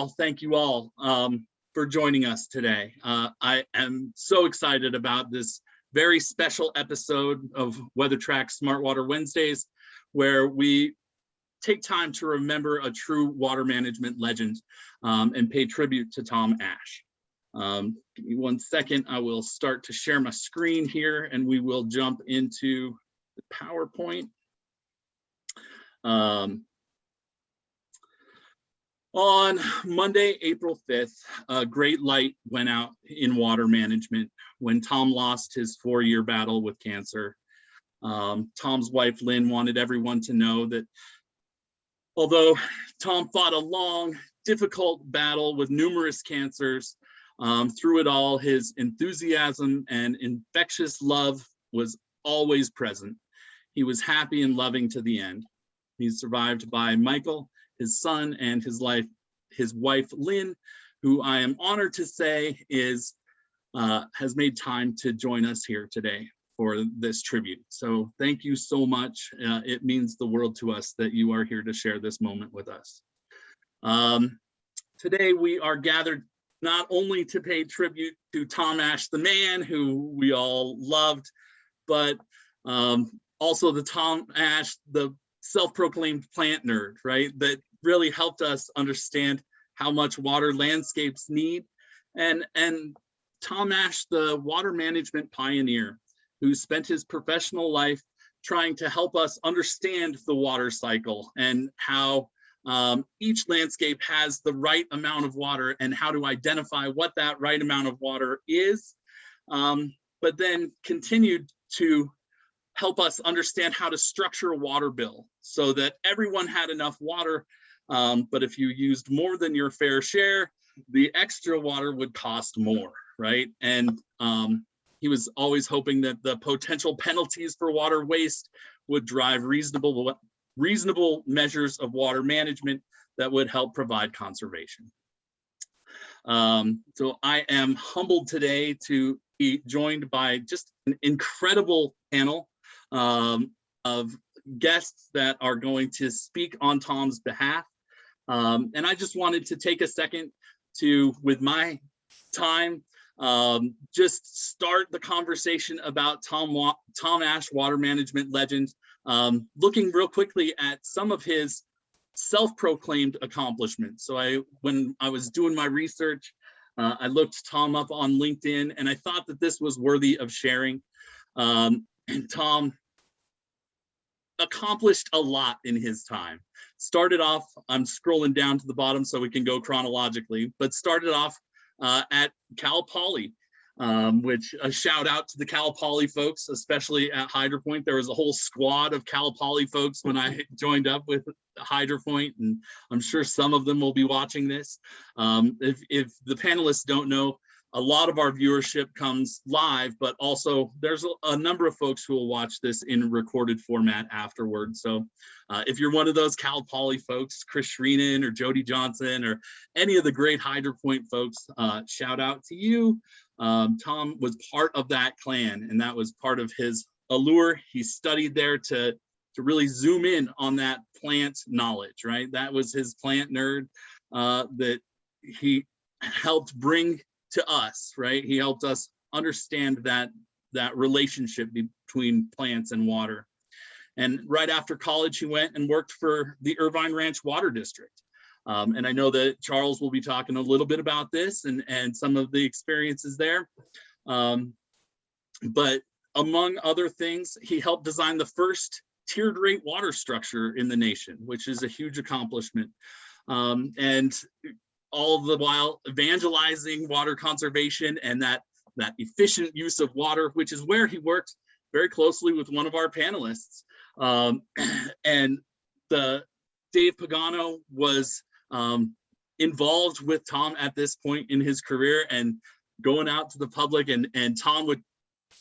Thank you all for joining us today. I am so excited about this very special episode of WeatherTrack Smart Water Wednesdays, where we take time to remember a true water management legend and pay tribute to Tom Ash. Give me 1 second. I will start to share my screen here and we will jump into the PowerPoint. On Monday, April 5th, a great light went out in water management when Tom lost his 4-year battle with cancer. Tom's wife, Lynn, wanted everyone to know that although Tom fought a long, difficult battle with numerous cancers, through it all, his enthusiasm and infectious love was always present. He was happy and loving to the end. He's survived by Michael, his son, and his wife, Lynn, who I am honored to say has made time to join us here today for this tribute. So thank you so much. It means the world to us that you are here to share this moment with us. Today we are gathered not only to pay tribute to Tom Ash, the man who we all loved, but also the Tom Ash, the self-proclaimed plant nerd, right? That really helped us understand how much water landscapes need. And Tom Ash, the water management pioneer, who spent his professional life trying to help us understand the water cycle and how each landscape has the right amount of water and how to identify what that right amount of water is, but then continued to help us understand how to structure a water bill so that everyone had enough water, but if you used more than your fair share, the extra water would cost more, right? And he was always hoping that the potential penalties for water waste would drive reasonable measures of water management that would help provide conservation. So I am humbled today to be joined by just an incredible panel of guests that are going to speak on Tom's behalf. And I just wanted to take a second to, with my time, just start the conversation about Tom Ash, water management legend, looking real quickly at some of his self-proclaimed accomplishments. So when I was doing my research, I looked Tom up on LinkedIn, and I thought that this was worthy of sharing. And Tom accomplished a lot in his time. Started off, I'm scrolling down to the bottom so we can go chronologically, but started off at Cal Poly, which a shout out to the Cal Poly folks, especially at HydroPoint. There was a whole squad of Cal Poly folks when I joined up with HydroPoint, and I'm sure some of them will be watching this. If the panelists don't know, a lot of our viewership comes live, but also there's a number of folks who will watch this in recorded format afterwards. So if you're one of those Cal Poly folks, Chris Shreenan or Jody Johnson or any of the great HydroPoint folks, shout out to you. Tom was part of that clan, and that was part of his allure. He studied there to really zoom in on that plant knowledge, right? That was his plant nerd that he helped bring to us, right? He helped us understand that relationship between plants and water. And right after college, he went and worked for the Irvine Ranch Water District. And I know that Charles will be talking a little bit about this and some of the experiences there. But among other things, he helped design the first tiered rate water structure in the nation, which is a huge accomplishment. And all the while evangelizing water conservation and that efficient use of water, which is where he worked very closely with one of our panelists. And Dave Pagano was involved with Tom at this point in his career and going out to the public, and Tom would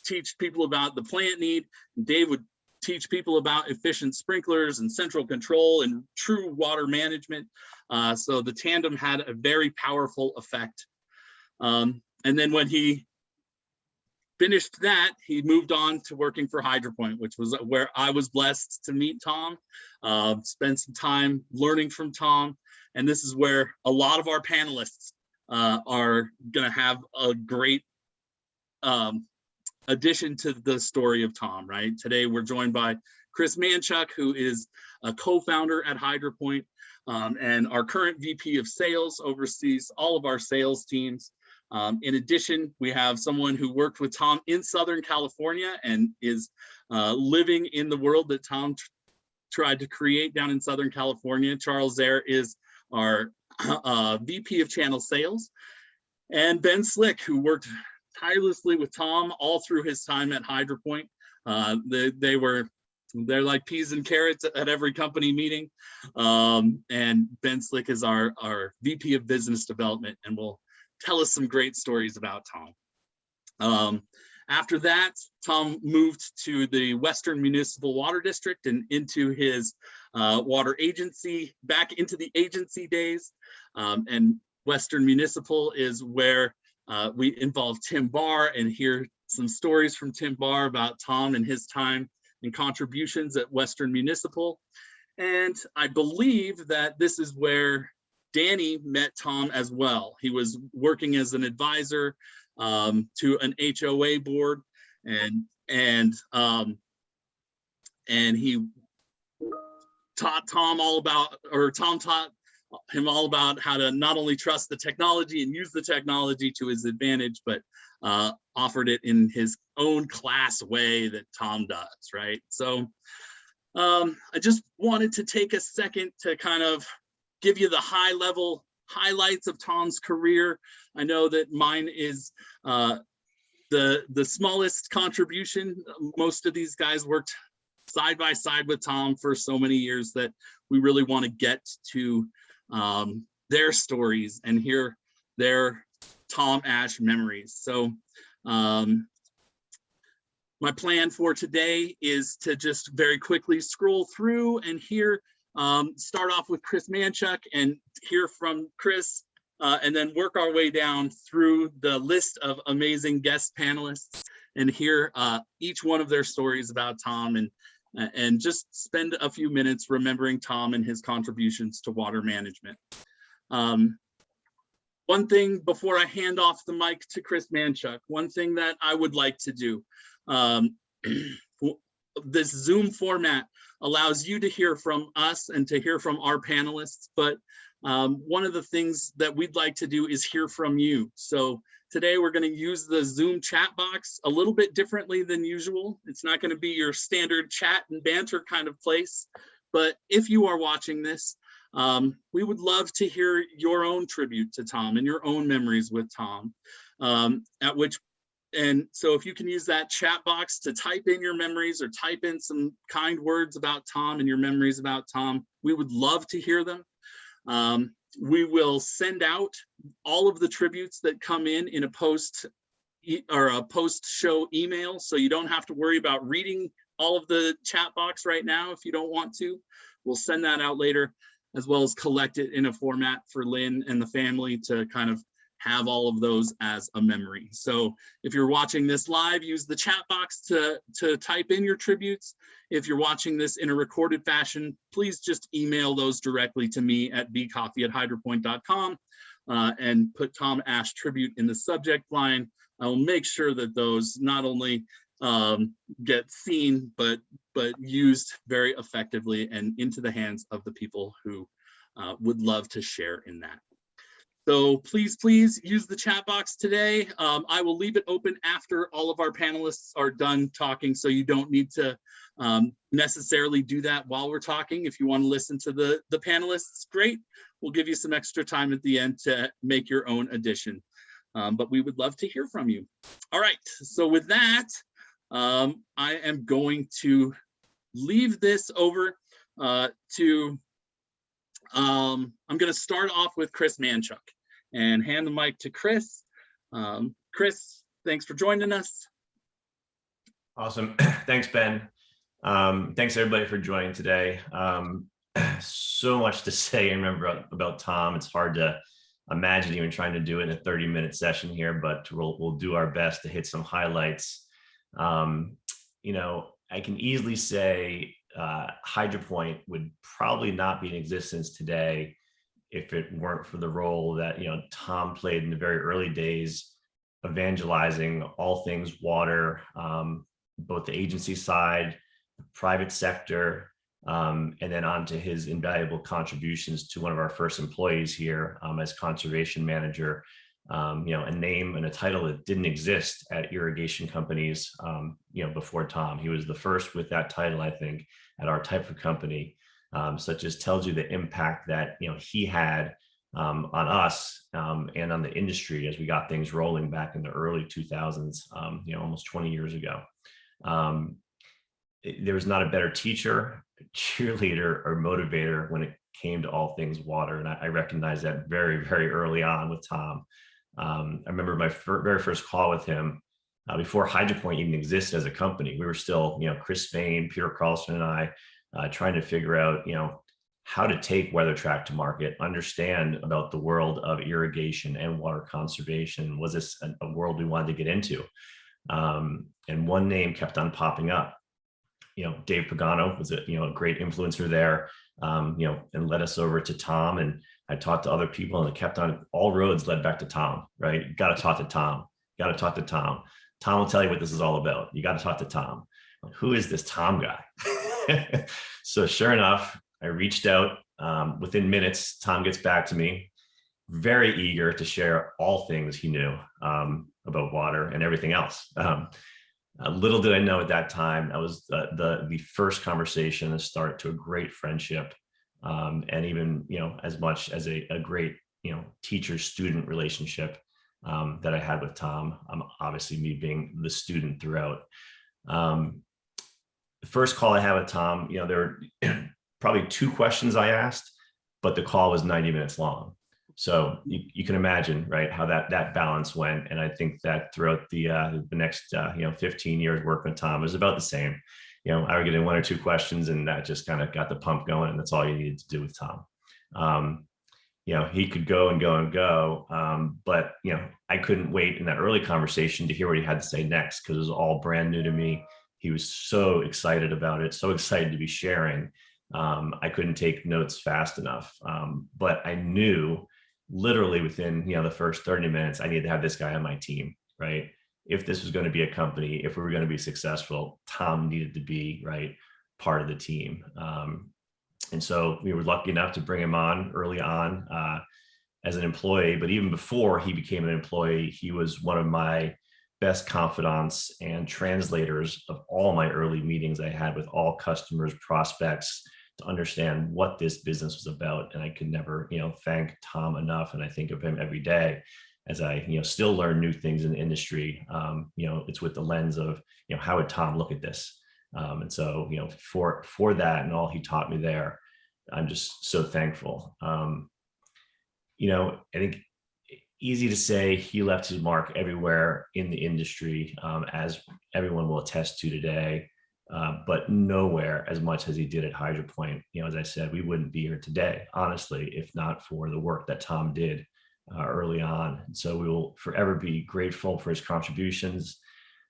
teach people about the plant need, and Dave would teach people about efficient sprinklers and central control and true water management. So the tandem had a very powerful effect. And then when he finished that, he moved on to working for HydroPoint, which was where I was blessed to meet Tom, spend some time learning from Tom, And this is where a lot of our panelists are going to have a great addition to the story of Tom, right? Today, we're joined by Chris Manchuck, who is a co-founder at HydroPoint, and our current VP of sales, oversees all of our sales teams. In addition, we have someone who worked with Tom in Southern California and is living in the world that Tom tried to create down in Southern California. Charles Zaher is our VP of channel sales. And Ben Slick, who worked tirelessly with Tom all through his time at HydroPoint. They're like peas and carrots at every company meeting. And Ben Slick is our VP of business development and will tell us some great stories about Tom. After that, Tom moved to the Western Municipal Water District and into his water agency, back into the agency days. And Western Municipal is where we involve Tim Barr and hear some stories from Tim Barr about Tom and his time and contributions at Western Municipal. And I believe that this is where Danny met Tom as well. He was working as an advisor to an HOA board, and he taught Tom all about, or Tom taught him all about how to not only trust the technology and use the technology to his advantage, but offered it in his own class way that Tom does, right? So I just wanted to take a second to kind of give you the high level highlights of Tom's career. I know that mine is the smallest contribution. Most of these guys worked side by side with Tom for so many years that we really want to get to their stories and hear their Tom Ash memories. So my plan for today is to just very quickly scroll through and hear, start off with Chris Manchuck and hear from Chris, and then work our way down through the list of amazing guest panelists and hear each one of their stories about Tom, and just spend a few minutes remembering Tom and his contributions to water management. One thing before I hand off the mic to Chris Manchuck, one thing that I would like to do, this Zoom format allows you to hear from us and to hear from our panelists, but one of the things that we'd like to do is hear from you. So today we're going to use the Zoom chat box a little bit differently than usual. It's not going to be your standard chat and banter kind of place, but if you are watching this, we would love to hear your own tribute to Tom and your own memories with Tom. And so if you can use that chat box to type in your memories or type in some kind words about Tom and your memories about Tom, we would love to hear them. We will send out all of the tributes that come in a post or a post-show email, so you don't have to worry about reading all of the chat box right now if you don't want to. We'll send that out later, as well as collect it in a format for Lynn and the family to kind of have all of those as a memory. So if you're watching this live, use the chat box to type in your tributes. If you're watching this in a recorded fashion, please just email those directly to me at bcoffey@hydropoint.com and put Tom Ash tribute in the subject line. I will make sure that those not only get seen, but used very effectively and into the hands of the people who would love to share in that. So please use the chat box today. I will leave it open after all of our panelists are done talking, so you don't need to necessarily do that while we're talking. If you want to listen to the panelists, great. We'll give you some extra time at the end to make your own addition. But we would love to hear from you. All right, so with that, I am going to leave this over to, I'm going to start off with Chris Manchuck and hand the mic to Chris. Chris, thanks for joining us. Awesome. Thanks, Ben. Thanks everybody for joining today. So much to say and remember about Tom. It's hard to imagine even trying to do it in a 30-minute session here, but we'll do our best to hit some highlights. You know, I can easily say HydroPoint would probably not be in existence today if it weren't for the role that, Tom played in the very early days, evangelizing all things water, both the agency side, the private sector, and then on to his invaluable contributions to one of our first employees here as conservation manager. A name and a title that didn't exist at irrigation companies, before Tom. He was the first with that title, I think, at our type of company. So it just tells you the impact that, he had on us and on the industry as we got things rolling back in the early 2000s, almost 20 years ago. There was not a better teacher, cheerleader, or motivator when it came to all things water. And I recognized that very, very early on with Tom. I remember my very first call with him before HydroPoint even existed as a company. We were still, Chris Spain, Peter Carlson, and I trying to figure out, how to take WeatherTrack to market, understand about the world of irrigation and water conservation. Was this a world we wanted to get into? And one name kept on popping up. Dave Pagano was a great influencer there, and led us over to Tom. And I talked to other people, and it kept on, all roads led back to Tom, right? You got to talk to Tom. You got to talk to Tom. Tom will tell you what this is all about. You got to talk to Tom. Like, who is this Tom guy? So sure enough, I reached out. Within minutes, Tom gets back to me, very eager to share all things he knew about water and everything else. Little did I know at that time, that was the first conversation that started to a great friendship, and even, as much as a great, teacher-student relationship that I had with Tom. Obviously, me being the student throughout. The first call I had with Tom, there were probably 2 questions I asked, but the call was 90 minutes long. So you can imagine, right, how that balance went. And I think that throughout the next 15 years working with Tom, it was about the same. I would get in 1 or 2 questions, and that just kind of got the pump going, and that's all you needed to do with Tom. He could go and go and go, but I couldn't wait in that early conversation to hear what he had to say next, because it was all brand new to me. He was so excited about it, so excited to be sharing. I couldn't take notes fast enough, but I knew literally within the first 30 minutes, I needed to have this guy on my team, right? If this was going to be a company, if we were going to be successful, Tom needed to be, right, part of the team. And so we were lucky enough to bring him on early on as an employee. But even before he became an employee, he was one of my best confidants and translators of all my early meetings I had with all customers, prospects, to understand what this business was about. And I could never, thank Tom enough. And I think of him every day as I, still learn new things in the industry. It's with the lens of, how would Tom look at this? And so, for that and all he taught me there, I'm just so thankful. I think easy to say he left his mark everywhere in the industry, as everyone will attest to today, but nowhere as much as he did at HydroPoint. As I said, we wouldn't be here today, honestly, if not for the work that Tom did early on. And so we will forever be grateful for his contributions.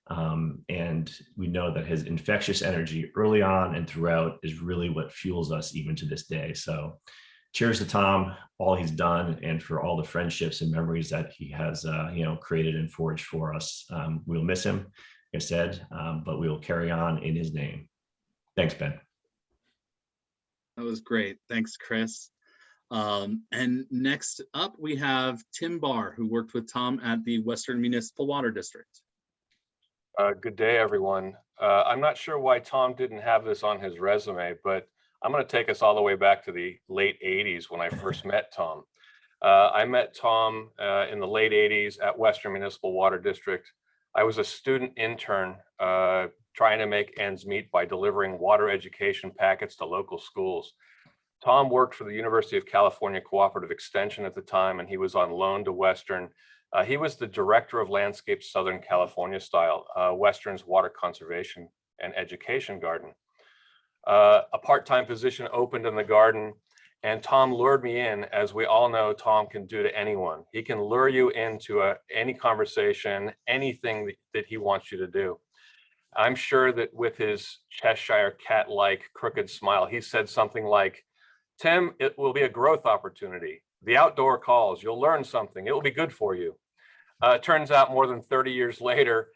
And we know that his infectious energy early on and throughout is really what fuels us even to this day. So cheers to Tom, all he's done, and for all the friendships and memories that he has, created and forged for us. We'll miss him, like I said, but we will carry on in his name. Thanks, Ben. That was great. Thanks, Chris. And next up, we have Tim Barr, who worked with Tom at the Western Municipal Water District. Good day, everyone. I'm not sure why Tom didn't have this on his resume, but I'm going to take us all the way back to the late 80s when I first met Tom. I met Tom in the late 80s at Western Municipal Water District. I was a student intern trying to make ends meet by delivering water education packets to local schools. Tom worked for the University of California Cooperative Extension at the time, and he was on loan to Western. He was the director of Landscape Southern California Style, Western's water conservation and education garden. A part-time position opened in the garden, and Tom lured me in. As we all know, Tom can do to anyone. He can lure you into any conversation, anything that he wants you to do. I'm sure that with his Cheshire cat-like crooked smile, he said something like, "Tim, it will be a growth opportunity. The outdoor calls. You'll learn something. It will be good for you. It turns out more than 30 years later,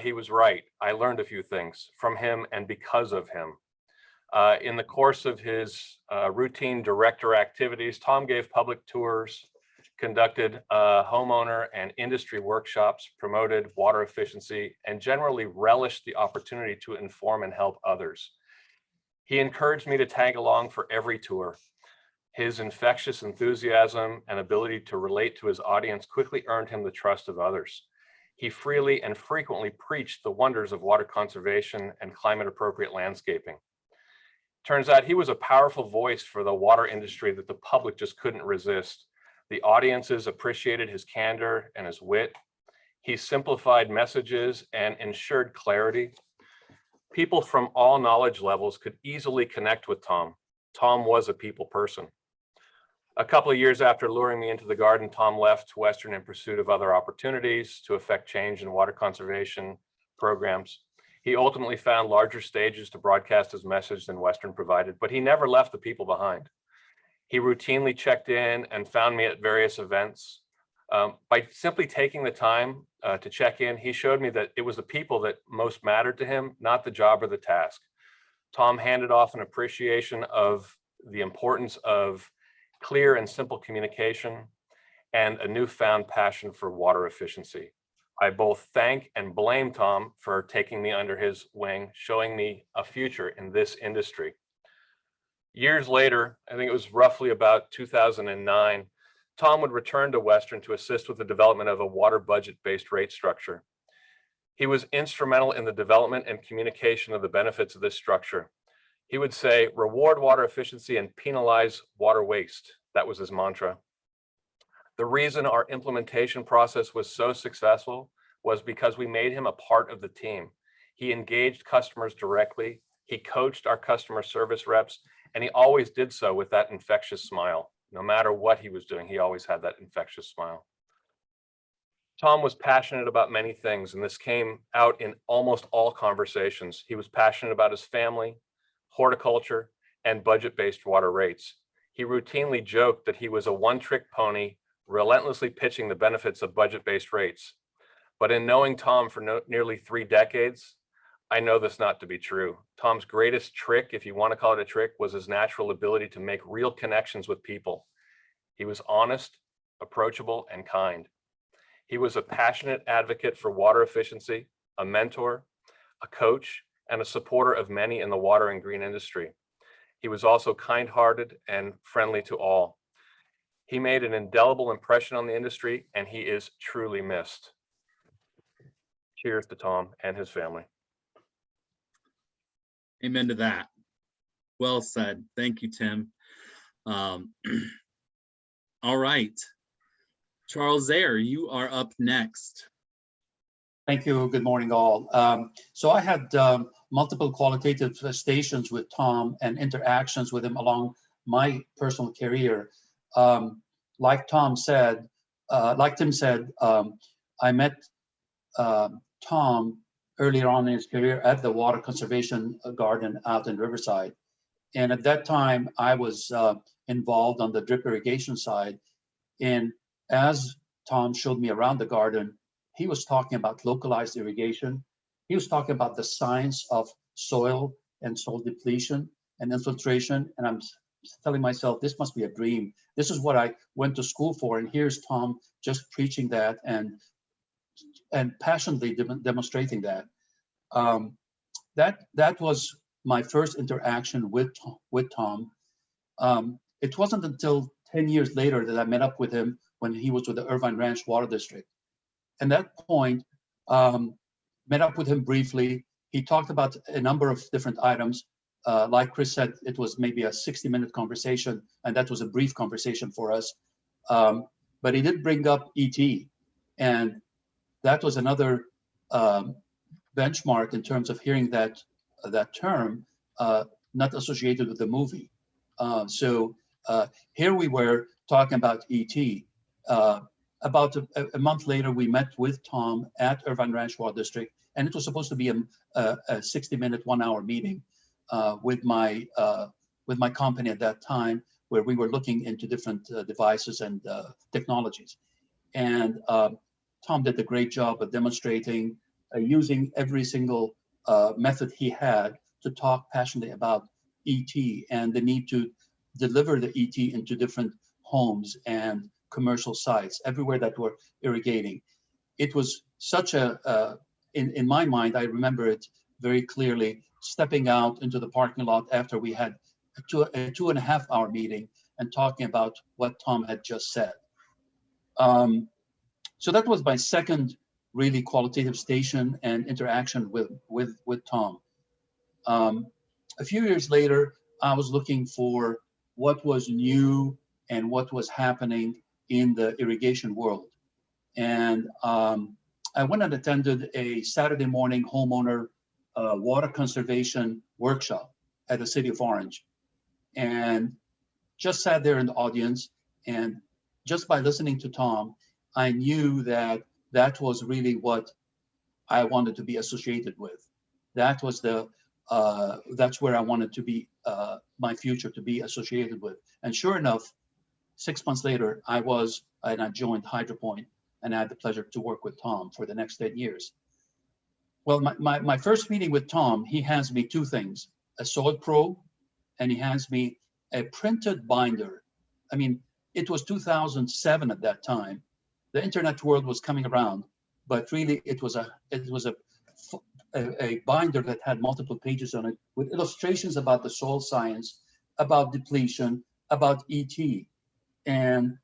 he was right. I learned a few things from him and because of him. In the course of his routine director activities, Tom gave public tours, conducted homeowner and industry workshops, promoted water efficiency, and generally relished the opportunity to inform and help others. He encouraged me to tag along for every tour. His infectious enthusiasm and ability to relate to his audience quickly earned him the trust of others. He freely and frequently preached the wonders of water conservation and climate appropriate landscaping. Turns out he was a powerful voice for the water industry that the public just couldn't resist. The audiences appreciated his candor and his wit. He simplified messages and ensured clarity. People from all knowledge levels could easily connect with Tom. Tom was a people person. A couple of years after luring me into the garden, Tom left Western in pursuit of other opportunities to affect change in water conservation programs. He ultimately found larger stages to broadcast his message than Western provided, but he never left the people behind. He routinely checked in and found me at various events. By simply taking the time to check in, he showed me that it was the people that most mattered to him, not the job or the task. Tom handed off an appreciation of the importance of clear and simple communication and a newfound passion for water efficiency. I both thank and blame Tom for taking me under his wing, showing me a future in this industry. Years later, I think it was roughly about 2009, Tom would return to Western to assist with the development of a water budget-based rate structure. He was instrumental in the development and communication of the benefits of this structure. He would say, reward water efficiency and penalize water waste. That was his mantra. The reason our implementation process was so successful was because we made him a part of the team. He engaged customers directly. He coached our customer service reps, and he always did so with that infectious smile. No matter what he was doing, he always had that infectious smile. Tom was passionate about many things, and this came out in almost all conversations. He was passionate about his family, horticulture, and budget-based water rates. He routinely joked that he was a one-trick pony, relentlessly pitching the benefits of budget-based rates. But in knowing Tom for nearly 3 decades, I know this not to be true. Tom's greatest trick, if you want to call it a trick, was his natural ability to make real connections with people. He was honest, approachable, and kind. He was a passionate advocate for water efficiency, a mentor, a coach, and a supporter of many in the water and green industry. He was also kind-hearted and friendly to all. He made an indelible impression on the industry, and he is truly missed. Cheers to Tom and his family. Amen to that. Well said. Thank you, Tim. All right. Charles Zaher, you are up next. Thank you. Good morning, all. So I had multiple qualitative stations with Tom and interactions with him along my personal career. Like Tim said, I met Tom earlier on in his career at the water conservation garden out in Riverside. And at that time, I was involved on the drip irrigation side. And as Tom showed me around the garden, he was talking about localized irrigation. He was talking about the science of soil and soil depletion and infiltration. And I'm telling myself, this must be a dream. This is what I went to school for. And here's Tom just preaching that and passionately demonstrating that. That was my first interaction with Tom. It wasn't until 10 years later that I met up with him when he was with the Irvine Ranch Water District. And that point, met up with him briefly. He talked about a number of different items. Like Chris said, it was maybe a 60-minute conversation, and that was a brief conversation for us. But he did bring up ET, and that was another benchmark in terms of hearing that term, not associated with the movie. So here we were talking about ET. About a month later, we met with Tom at Irvine Ranch Water District, and it was supposed to be a 60-minute, 1-hour meeting with my company at that time, where we were looking into different devices and technologies. And Tom did a great job of demonstrating using every single method he had to talk passionately about ET and the need to deliver the ET into different homes and commercial sites everywhere that were irrigating. It was such in my mind, I remember it very clearly, stepping out into the parking lot after we had a 2.5 hour meeting and talking about what Tom had just said. So that was my second really qualitative station and interaction with Tom. A few years later, I was looking for what was new and what was happening in the irrigation world. And I went and attended a Saturday morning homeowner water conservation workshop at the city of Orange, and just sat there in the audience. And just by listening to Tom, I knew that that was really what I wanted to be associated with. That was that's where I wanted to be, my future to be associated with. And sure enough, 6 months later, I joined HydroPoint, and I had the pleasure to work with Tom for the next 10 years. Well, my first meeting with Tom, he hands me two things, a soil probe, and he hands me a printed binder. I mean, it was 2007 at that time. The internet world was coming around, but really it was a binder that had multiple pages on it with illustrations about the soil science, about depletion, about ET. And,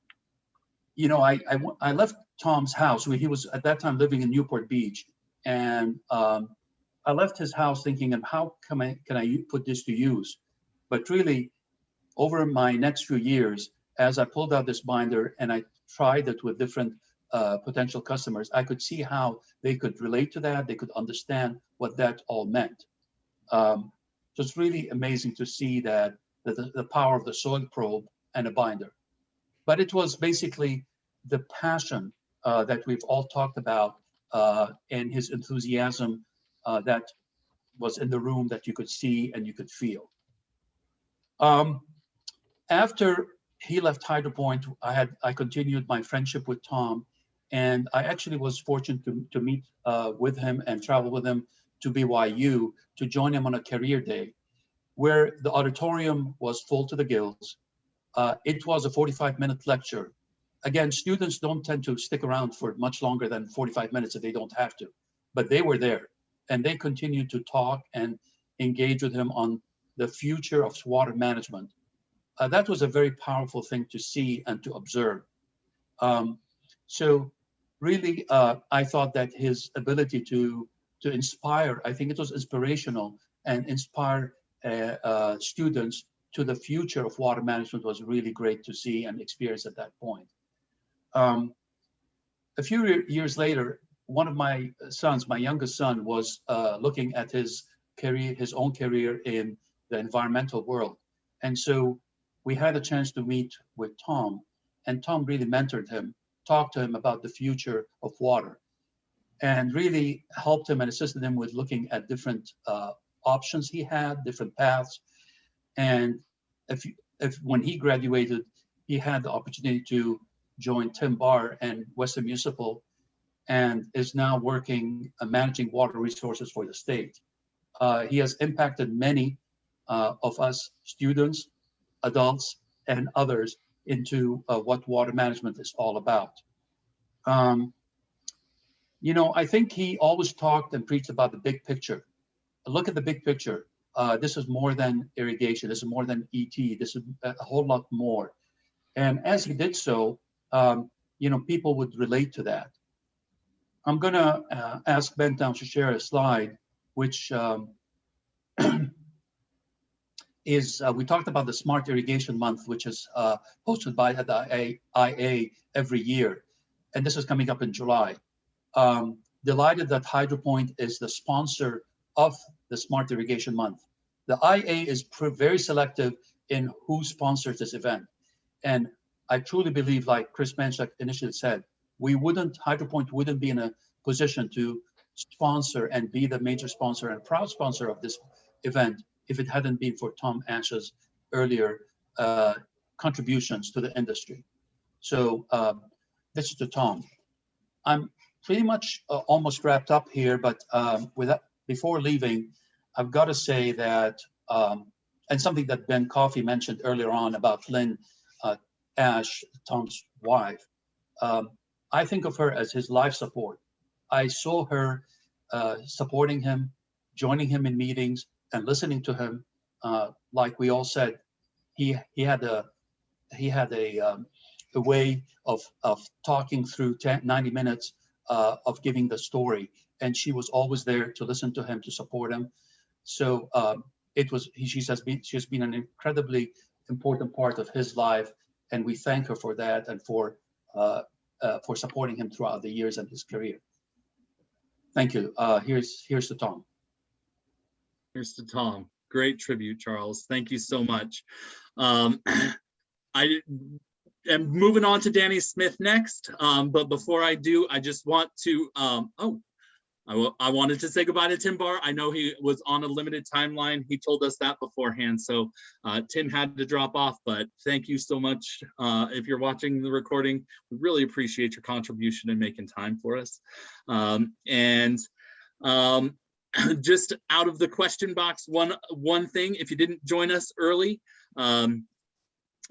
you know, I left Tom's house. He was at that time living in Newport Beach. And I left his house thinking, of how can I put this to use? But really, over my next few years, as I pulled out this binder and I tried it with different potential customers, I could see how they could relate to that. They could understand what that all meant. So it's really amazing to see that the power of the soil probe and a binder. But it was basically the passion that we've all talked about and his enthusiasm that was in the room that you could see and you could feel. After he left HydroPoint, I continued my friendship with Tom, and I actually was fortunate to meet with him and travel with him to BYU to join him on a career day, where the auditorium was full to the gills. It was a 45-minute lecture. Again, students don't tend to stick around for much longer than 45 minutes if they don't have to, but they were there and they continued to talk and engage with him on the future of water management. That was a very powerful thing to see and to observe. So really, I thought that his ability to inspire, I think it was inspirational, and inspire students to the future of water management was really great to see and experience at that point. A few years later, one of my sons, my youngest son, was looking at his own career in the environmental world. And so we had a chance to meet with Tom, and Tom really mentored him, talked to him about the future of water, and really helped him and assisted him with looking at different options he had, different paths. And when he graduated, he had the opportunity to join Tim Barr and Western Municipal, and is now working managing water resources for the state. He has impacted many of us students, adults, and others into what water management is all about. You know, I think he always talked and preached about the big picture. Look at the big picture. This is more than irrigation. This is more than ET. This is a whole lot more. And as he did so, you know, people would relate to that. I'm going to ask Ben Town to share a slide, which is, we talked about the Smart Irrigation Month, which is hosted by the IA every year. And this is coming up in July. Delighted that HydroPoint is the sponsor of the Smart Irrigation Month. The IA is very selective in who sponsors this event. And I truly believe, like Chris Manchuck initially said, HydroPoint wouldn't be in a position to sponsor and be the major sponsor and proud sponsor of this event if it hadn't been for Tom Ash's earlier contributions to the industry. So this is to Tom. I'm pretty much almost wrapped up here, but before leaving, I've got to say that, and something that Ben Coffey mentioned earlier on about Lynn Ash, Tom's wife, I think of her as his life support. I saw her supporting him, joining him in meetings, and listening to him. Like we all said, he had a way of talking through 90 minutes of giving the story, and she was always there to listen to him, to support him. So she's been an incredibly important part of his life, and we thank her for that and for supporting him throughout the years of his career. Thank you. Here's to Tom. Here's to Tom. Great tribute, Charles. Thank you so much. I am moving on to Danny Smith next, but before I do, I just want to, I wanted to say goodbye to Tim Barr. I know he was on a limited timeline. He told us that beforehand, so Tim had to drop off, but thank you so much. If you're watching the recording, we really appreciate your contribution and making time for us. Just out of the question box, one thing, if you didn't join us early,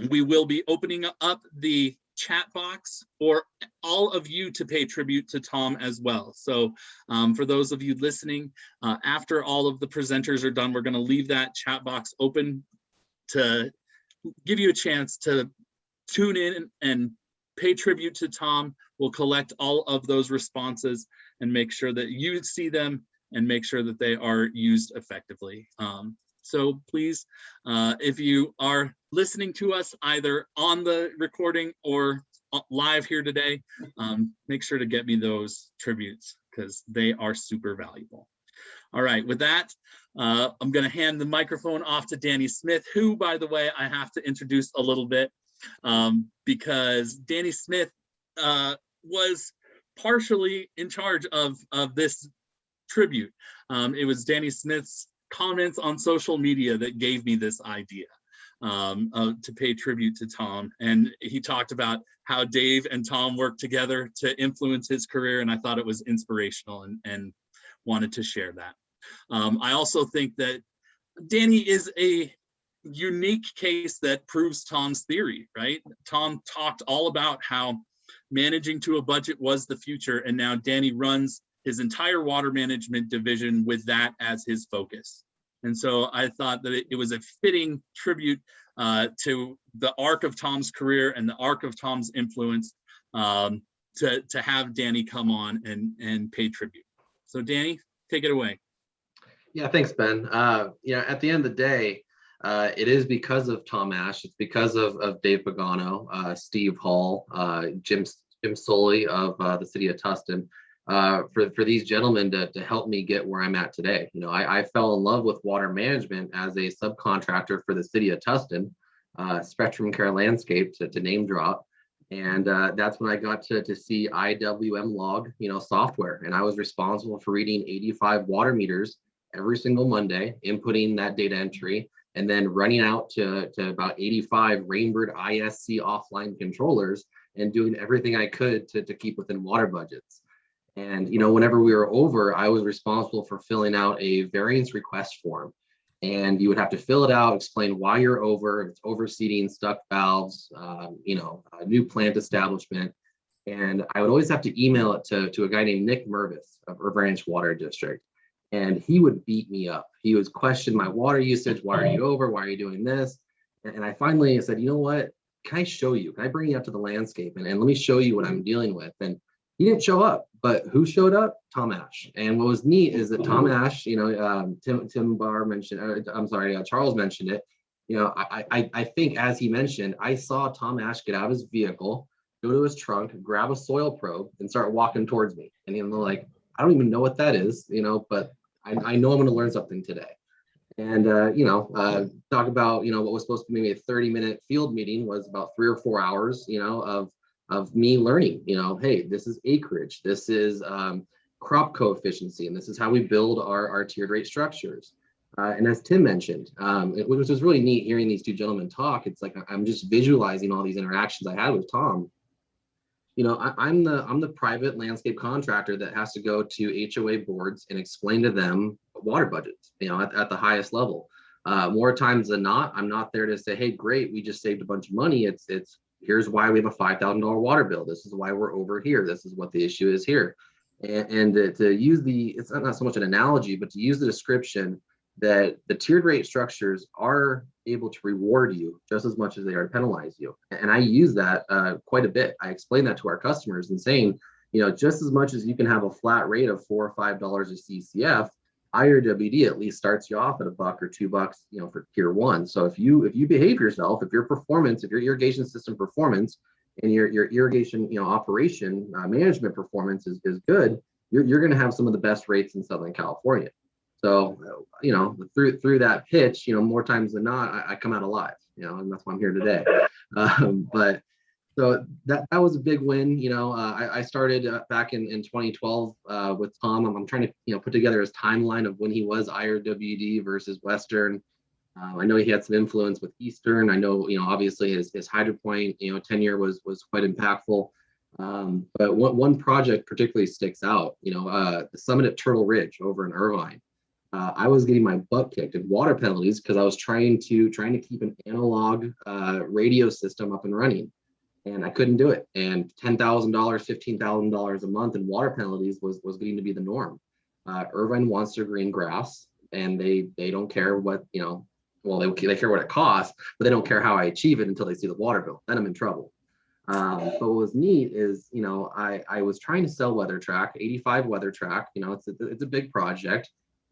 we will be opening up the chat box for all of you to pay tribute to Tom as well. So for those of you listening, after all of the presenters are done, we're going to leave that chat box open to give you a chance to tune in and pay tribute to Tom. We'll collect all of those responses and make sure that you see them and make sure that they are used effectively. So please, if you are listening to us either on the recording or live here today, make sure to get me those tributes because they are super valuable. All right, with that, I'm going to hand the microphone off to Danny Smith, who, by the way, I have to introduce a little bit because Danny Smith was partially in charge of this tribute. It was Danny Smith's comments on social media that gave me this idea to pay tribute to Tom. And he talked about how Dave and Tom worked together to influence his career, and I thought it was inspirational and wanted to share that. I also think that Danny is a unique case that proves Tom's theory, right? Tom talked all about how managing to a budget was the future, and now Danny runs his entire water management division with that as his focus. And so I thought that it was a fitting tribute to the arc of Tom's career and the arc of Tom's influence to have Danny come on and pay tribute. So Danny, take it away. Yeah, thanks, Ben. At the end of the day, it is because of Tom Ash. It's because of Dave Pagano, Steve Hall, Jim Soley of the city of Tustin. For these gentlemen to help me get where I'm at today. You know, I fell in love with water management as a subcontractor for the city of Tustin, Spectrum Care Landscape to name drop. And that's when I got to see IWM log, software. And I was responsible for reading 85 water meters every single Monday, inputting that data entry, and then running out to about 85 Rainbird ISC offline controllers and doing everything I could to keep within water budgets. And, whenever we were over, I was responsible for filling out a variance request form. And you would have to fill it out, explain why you're over, if it's overseeding, stuck valves, a new plant establishment. And I would always have to email it to a guy named Nick Mervis of Irvine Ranch Water District. And he would beat me up. He would question my water usage. Why are you over? Why are you doing this? And I finally said, you know what? Can I show you? Can I bring you up to the landscape and let me show you what I'm dealing with? And he didn't show up, but who showed up? Tom Ash. And what was neat is that Tom Ash, Tim Barr mentioned, Charles mentioned it. I think as he mentioned, I saw Tom Ash get out of his vehicle, go to his trunk, grab a soil probe and start walking towards me. And like, I don't even know what that is, but I know I'm going to learn something today. And, talk about, what was supposed to be maybe a 30-minute field meeting was about 3 or 4 hours, of me learning, hey, this is acreage, this is crop coefficiency, and this is how we build our tiered rate structures. And as Tim mentioned, which was really neat hearing these two gentlemen talk, it's like I'm just visualizing all these interactions I had with Tom. You know, I'm the private landscape contractor that has to go to HOA boards and explain to them water budgets, you know, at the highest level. More times than not, I'm not there to say, hey, great, we just saved a bunch of money. It's here's why we have a $5,000 water bill. This is why we're over here. This is what the issue is here. And to use it's not so much an analogy, but to use the description that the tiered rate structures are able to reward you just as much as they are to penalize you. And I use that quite a bit. I explain that to our customers and saying, you know, just as much as you can have a flat rate of $4 or $5 a CCF, IRWD at least starts you off at $1 or $2, you know, for tier one. So if you behave yourself, if your performance, if your irrigation system performance and your irrigation, you know, operation management performance is good, you're going to have some of the best rates in Southern California. So, you know, through that pitch, you know, more times than not, I come out alive, you know, and that's why I'm here today. But so that was a big win. You know, I started back in 2012 with Tom. I'm trying to, you know, put together his timeline of when he was IRWD versus Western. I know he had some influence with Eastern. I know, you know, obviously his HydroPoint, you know, tenure was quite impactful. But one project particularly sticks out, you know, the summit at Turtle Ridge over in Irvine. I was getting my butt kicked in water penalties because I was trying to keep an analog radio system up and running, and I couldn't do it. And $10,000, $15,000 a month in water penalties was getting to be the norm. Irvine wants their green grass, and they don't care what, you know, well, they care what it costs, but they don't care how I achieve it until they see the water bill. Then I'm in trouble. But what was neat is, you know, I was trying to sell WeatherTrack, 85 WeatherTrack. You know, it's a big project.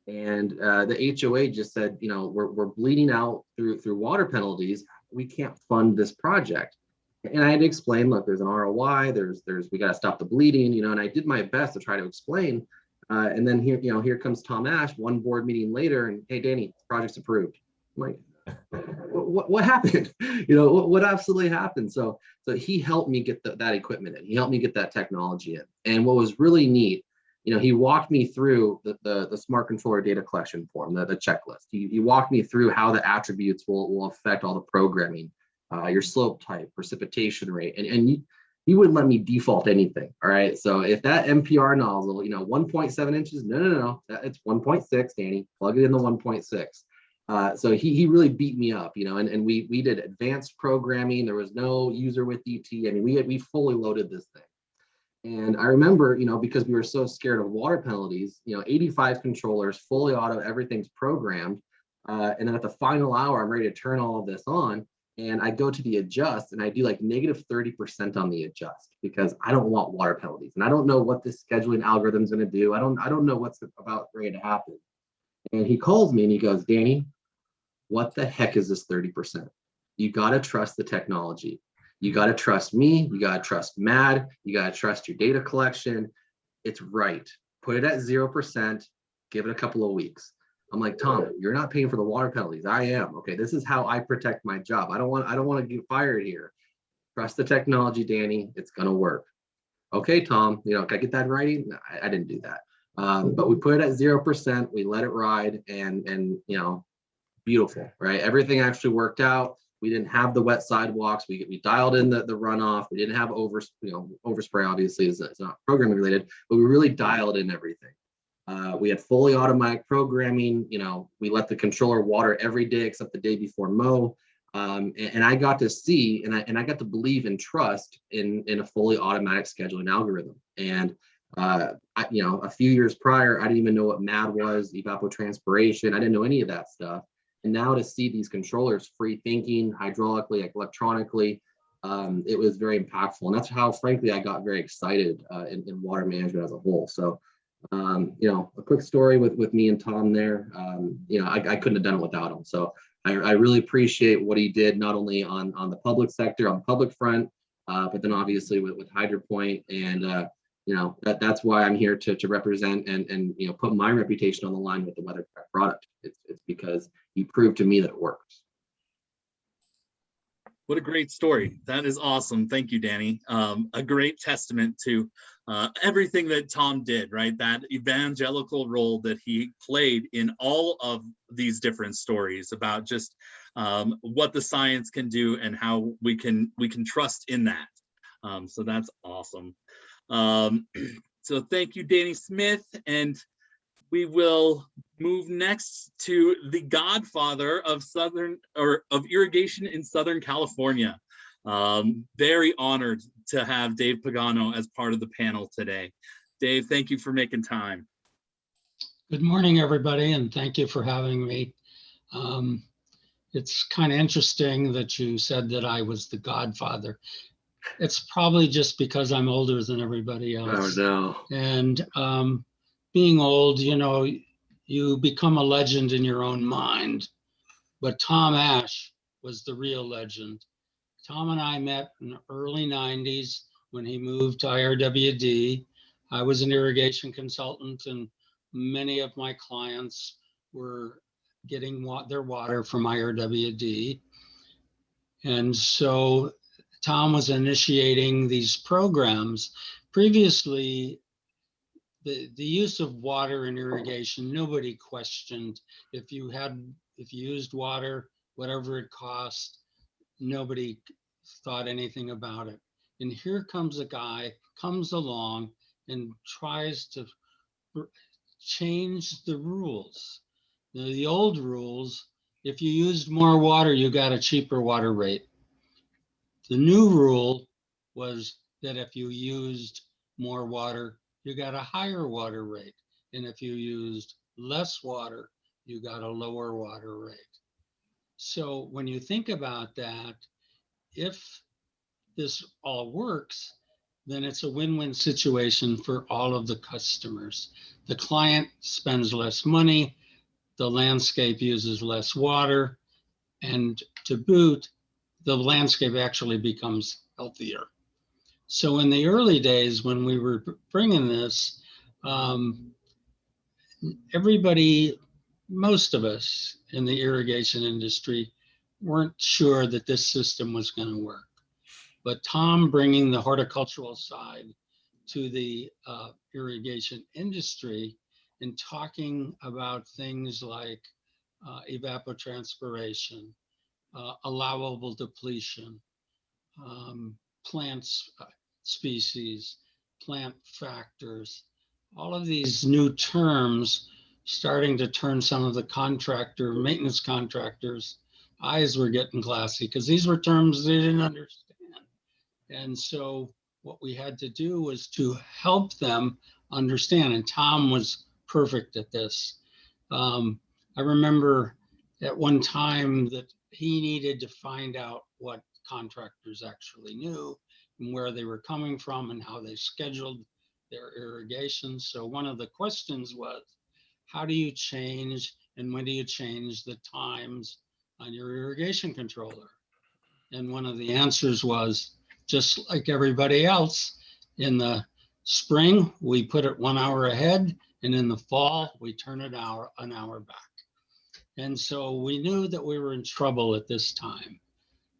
And the HOA just said, you know, we're bleeding out through water penalties. We can't fund this project. And I had to explain, look, there's an ROI, we got to stop the bleeding, you know, and I did my best to try to explain. And then here comes Tom Ash, one board meeting later, and hey, Danny, project's approved. I'm like, what happened? You know, what absolutely happened? So he helped me get that equipment in. He helped me get that technology in. And what was really neat, you know, he walked me through the smart controller data collection form, the checklist. He walked me through how the attributes will affect all the programming, your slope type, precipitation rate, and he wouldn't let me default anything. All right. So if that MPR nozzle, you know, 1.7 inches, no, it's 1.6, Danny, plug it in the 1.6. So he really beat me up, you know, and we did advanced programming. There was no user with DT. I mean, we fully loaded this thing. And I remember, you know, because we were so scared of water penalties, you know, 85 controllers, fully auto, everything's programmed. And then at the final hour, I'm ready to turn all of this on. And I go to the adjust and I do like -30% on the adjust because I don't want water penalties. And I don't know what this scheduling algorithm is going to do. I don't know what's about ready to happen. And he calls me and he goes, Danny, what the heck is this 30%? You got to trust the technology. You got to trust me. You got to trust MAD. You got to trust your data collection. It's right. Put it at 0%. Give it a couple of weeks. I'm like, Tom, you're not paying for the water penalties. I am. Okay, this is how I protect my job. I don't want to get fired here. Trust the technology, Danny. It's gonna work. Okay, Tom. You know, can I get that in writing? No, I didn't do that. But we put it at 0%. We let it ride, and you know, beautiful, right? Everything actually worked out. We didn't have the wet sidewalks. We dialed in the runoff. We didn't have overspray. Obviously, it's not programming related, but we really dialed in everything. We had fully automatic programming. You know, we let the controller water every day except the day before mow. And I got to see, and I got to believe and trust in a fully automatic scheduling algorithm. And you know, a few years prior, I didn't even know what MAD was, evapotranspiration. I didn't know any of that stuff. And now to see these controllers free thinking, hydraulically, like electronically, it was very impactful. And that's how, frankly, I got very excited in water management as a whole. So, you know, a quick story with me and Tom there. You know, I couldn't have done it without him. So I really appreciate what he did, not only on the public sector, on the public front, but then obviously with HydroPoint. And, you know, that's why I'm here to represent and, you know, put my reputation on the line with the WeatherTrack product. It's because he proved to me that it works. What a great story. That is awesome. Thank you, Danny. A great testament to everything that Tom did, right? That evangelical role that he played in all of these different stories about just what the science can do and how we can trust in that. So that's awesome. So thank you, Danny Smith. And we will move next to the godfather of irrigation in Southern California. Very honored to have Dave Pagano as part of the panel today. Dave, thank you for making time. Good morning, everybody, and thank you for having me. It's kind of interesting that you said that I was the godfather. It's probably just because I'm older than everybody else. Oh, no. And being old, you know, you become a legend in your own mind. But Tom Ash was the real legend. Tom and I met in the early 90s when he moved to IRWD. I was an irrigation consultant, and many of my clients were getting their water from IRWD. And so Tom was initiating these programs. Previously, the use of water in irrigation, nobody questioned. If you used water, whatever it cost, nobody thought anything about it. And here comes a guy, comes along and tries to change the rules. Now, the old rules, if you used more water, you got a cheaper water rate. The new rule was that if you used more water, you got a higher water rate. And if you used less water, you got a lower water rate. So when you think about that, if this all works, then it's a win-win situation for all of the customers. The client spends less money, the landscape uses less water, and to boot, the landscape actually becomes healthier. So in the early days when we were bringing this, everybody, most of us in the irrigation industry weren't sure that this system was going to work. But Tom bringing the horticultural side to the irrigation industry and talking about things like evapotranspiration, allowable depletion, plant species, plant factors, all of these new terms starting to turn some of the maintenance contractors' eyes were getting glassy because these were terms they didn't understand. And so what we had to do was to help them understand, and Tom was perfect at this. I remember at one time that he needed to find out what contractors actually knew and where they were coming from and how they scheduled their irrigation. So one of the questions was, how do you change and when do you change the times on your irrigation controller? And one of the answers was, just like everybody else, in the spring, we put it 1 hour ahead, and in the fall, we turn it an hour back. And so we knew that we were in trouble at this time.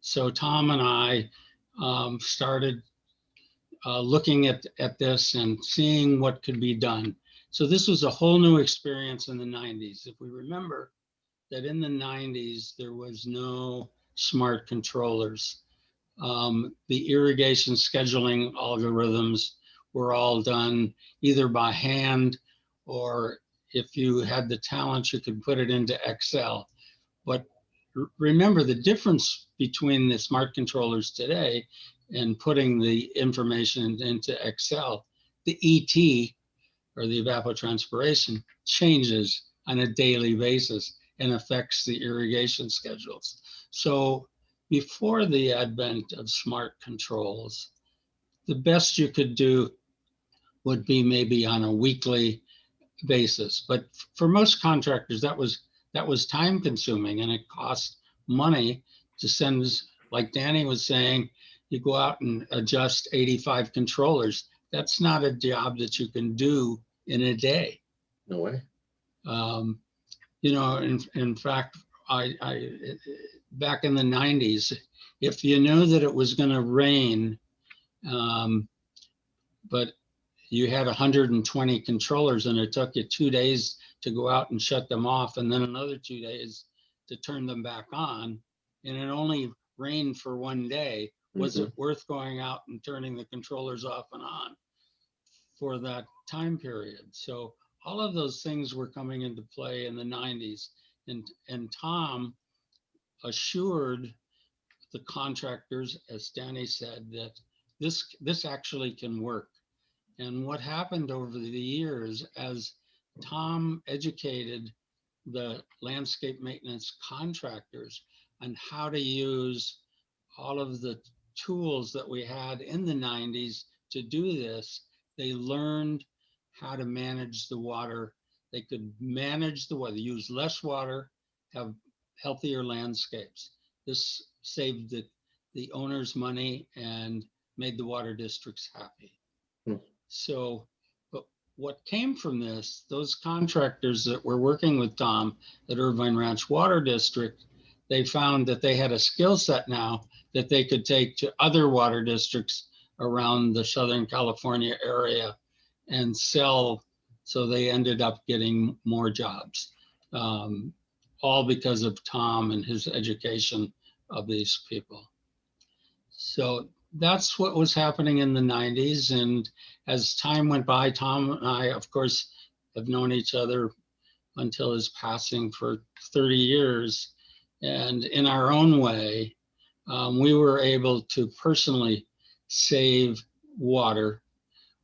So Tom and I started looking at this and seeing what could be done. So this was a whole new experience in the 90s. If we remember that in the 90s, there was no smart controllers. The irrigation scheduling algorithms were all done either by hand, or if you had the talent, you could put it into Excel. But remember, the difference between the smart controllers today and putting the information into Excel, the ET, or the evapotranspiration, changes on a daily basis and affects the irrigation schedules. So before the advent of smart controls, the best you could do would be maybe on a weekly basis. But for most contractors, that was time consuming, and it cost money to send, like Danny was saying, you go out and adjust 85 controllers. That's not a job that you can do in a day. No way. You know, in fact, I back in the 90s, if you knew that it was going to rain, but you had 120 controllers and it took you 2 days to go out and shut them off, and then another 2 days to turn them back on, and it only rained for 1 day, was it worth going out and turning the controllers off and on for that time period? So all of those things were coming into play in the 90s, and Tom assured the contractors, as Danny said, that this actually can work. And what happened over the years, as Tom educated the landscape maintenance contractors on how to use all of the tools that we had in the 90s to do this, they learned how to manage the water. They could manage the weather, use less water, have healthier landscapes. This saved the owners money and made the water districts happy. So, but what came from this, those contractors that were working with Tom at Irvine Ranch Water District, they found that they had a skill set now that they could take to other water districts around the Southern California area and sell. So they ended up getting more jobs, all because of Tom and his education of these people. So that's what was happening in the 90s. And as time went by, Tom and I, of course, have known each other until his passing for 30 years. And in our own way, we were able to personally save water.